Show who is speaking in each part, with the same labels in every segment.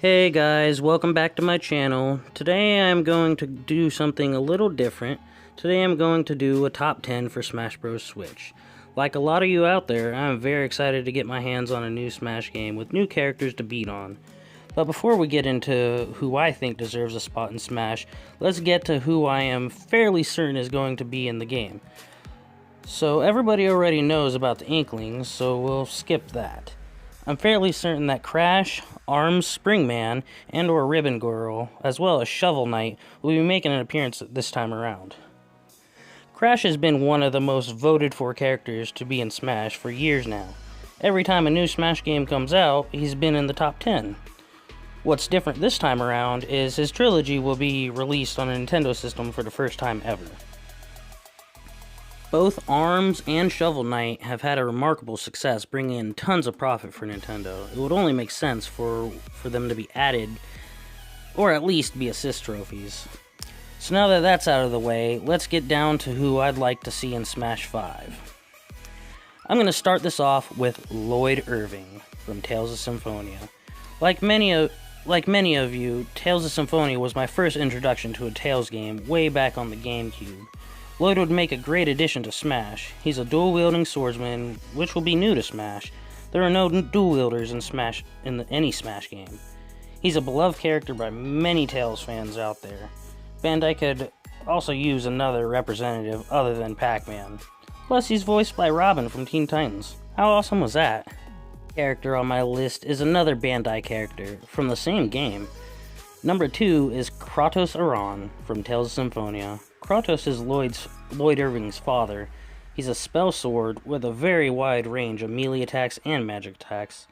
Speaker 1: Hey guys, welcome back to my channel. Today I'm going to do something a little different. Today I'm going to do a top 10 for Smash Bros. Switch. Like a lot of you out there, I'm very excited to get my hands on a new Smash game with new characters to beat on. But before we get into who I think deserves a spot in Smash, let's get to who I am fairly certain is going to be in the game. So everybody already knows about the Inklings, so we'll skip that. I'm fairly certain that Crash, Arms, Springman, and or Ribbon Girl, as well as Shovel Knight, will be making an appearance this time around. Crash has been one of the most voted for characters to be in Smash for years now. Every time a new Smash game comes out, he's been in the top 10. What's different this time around is his trilogy will be released on a Nintendo system for the first time ever. Both Arms and Shovel Knight have had a remarkable success, bringing in tons of profit for Nintendo. It would only make sense for them to be added, or at least be assist trophies. So now that that's out of the way, let's get down to who I'd like to see in Smash 5. I'm going to start this off with Lloyd Irving from Tales of Symphonia. Like many of you, Tales of Symphonia was my first introduction to a Tales game way back on the GameCube. Lloyd would make a great addition to Smash. He's a dual-wielding swordsman, which will be new to Smash. There are no dual-wielders in any Smash game. He's a beloved character by many Tales fans out there. Bandai could also use another representative other than Pac-Man. Plus, he's voiced by Robin from Teen Titans. How awesome was that? Character on my list is another Bandai character from the same game. Number 2 is Kratos Aran from Tales of Symphonia. Kratos is Lloyd Irving's father. He's a spell sword with a very wide range of melee attacks and magic attacks.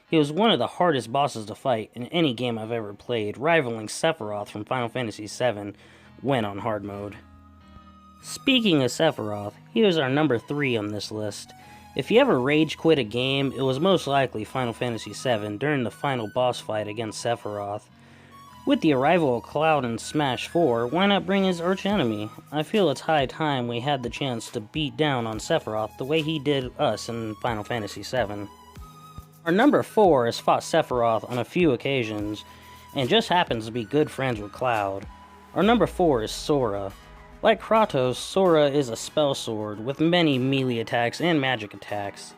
Speaker 1: He was one of the hardest bosses to fight in any game I've ever played, rivaling Sephiroth from Final Fantasy VII when on hard mode. Speaking of Sephiroth, he was our number 3 on this list. If you ever rage quit a game, it was most likely Final Fantasy VII during the final boss fight against Sephiroth. With the arrival of Cloud in Smash 4, why not bring his archenemy? I feel it's high time we had the chance to beat down on Sephiroth the way he did us in Final Fantasy VII. Our number 4 has fought Sephiroth on a few occasions, and just happens to be good friends with Cloud. Our number 4 is Sora. Like Kratos, Sora is a spell sword with many melee attacks and magic attacks.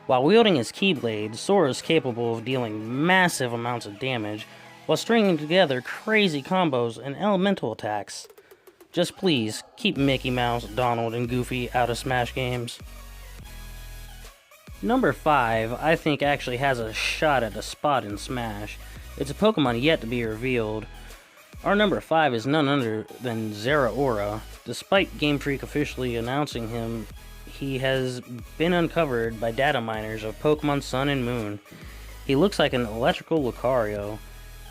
Speaker 1: While wielding his Keyblade, Sora is capable of dealing massive amounts of damage, while stringing together crazy combos and elemental attacks. Just please, keep Mickey Mouse, Donald, and Goofy out of Smash games. Number 5, I think actually has a shot at a spot in Smash. It's a Pokemon yet to be revealed. Our number 5 is none other than Zeraora. Despite Game Freak officially announcing him, he has been uncovered by data miners of Pokemon Sun and Moon. He looks like an electrical Lucario.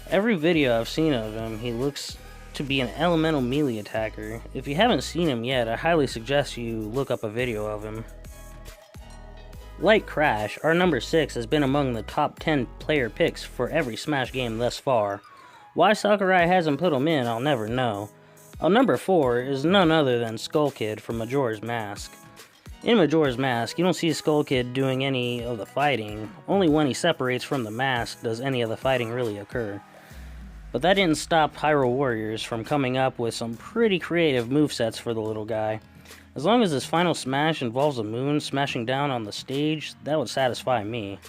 Speaker 1: Every video I've seen of him, he looks to be an elemental melee attacker. If you haven't seen him yet, I highly suggest you look up a video of him. Like Crash, our number 6 has been among the top 10 player picks for every Smash game thus far. Why Sakurai hasn't put him in, I'll never know. Our number 4 is none other than Skull Kid from Majora's Mask. In Majora's Mask, you don't see Skull Kid doing any of the fighting. Only when he separates from the mask does any of the fighting really occur. But that didn't stop Hyrule Warriors from coming up with some pretty creative movesets for the little guy. As long as his final smash involves a moon smashing down on the stage, that would satisfy me.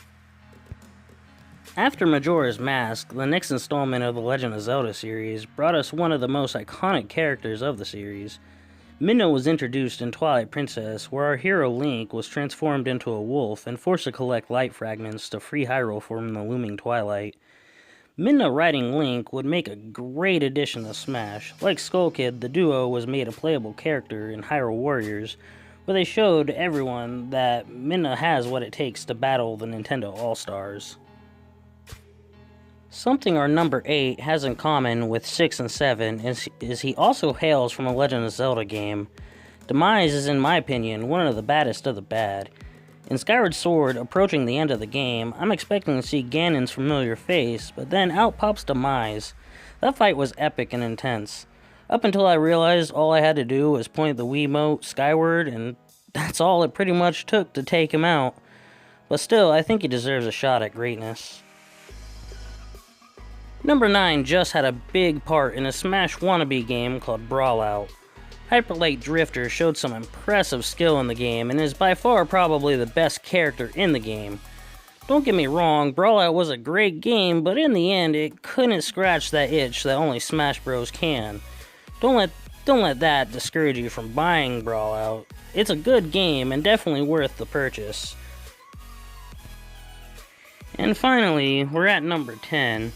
Speaker 1: After Majora's Mask, the next installment of the Legend of Zelda series brought us one of the most iconic characters of the series. Midna was introduced in Twilight Princess, where our hero Link was transformed into a wolf and forced to collect light fragments to free Hyrule from the looming twilight. Midna riding Link would make a great addition to Smash. Like Skull Kid, the duo was made a playable character in Hyrule Warriors, where they showed everyone that Midna has what it takes to battle the Nintendo All-Stars. Something our number 8 has in common with 6 and 7 is he also hails from a Legend of Zelda game. Demise is, in my opinion, one of the baddest of the bad. In Skyward Sword, approaching the end of the game, I'm expecting to see Ganon's familiar face, but then out pops Demise. That fight was epic and intense. Up until I realized all I had to do was point the Wiimote skyward, and that's all it pretty much took to take him out. But still, I think he deserves a shot at greatness. Number 9 just had a big part in a Smash wannabe game called Brawlout. Hyperlight Drifter showed some impressive skill in the game and is by far probably the best character in the game. Don't get me wrong, Brawlout was a great game, but in the end it couldn't scratch that itch that only Smash Bros can. Don't let that discourage you from buying Brawlout. It's a good game and definitely worth the purchase. And finally, we're at number 10.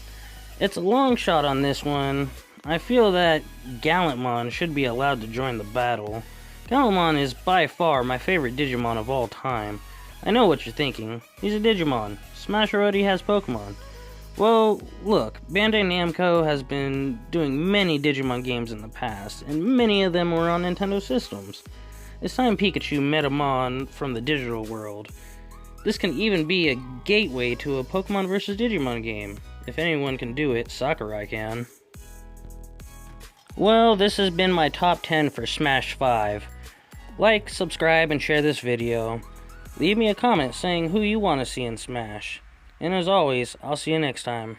Speaker 1: It's a long shot on this one. I feel that Gallantmon should be allowed to join the battle. Gallantmon is by far my favorite Digimon of all time. I know what you're thinking. He's a Digimon. Smash already has Pokemon. Well, look, Bandai Namco has been doing many Digimon games in the past, and many of them were on Nintendo systems. It's time Pikachu met a Mon from the digital world. This can even be a gateway to a Pokemon vs. Digimon game. If anyone can do it, Sakurai can. Well, this has been my top 10 for Smash 5. Like, subscribe, and share this video. Leave me a comment saying who you want to see in Smash. And as always, I'll see you next time.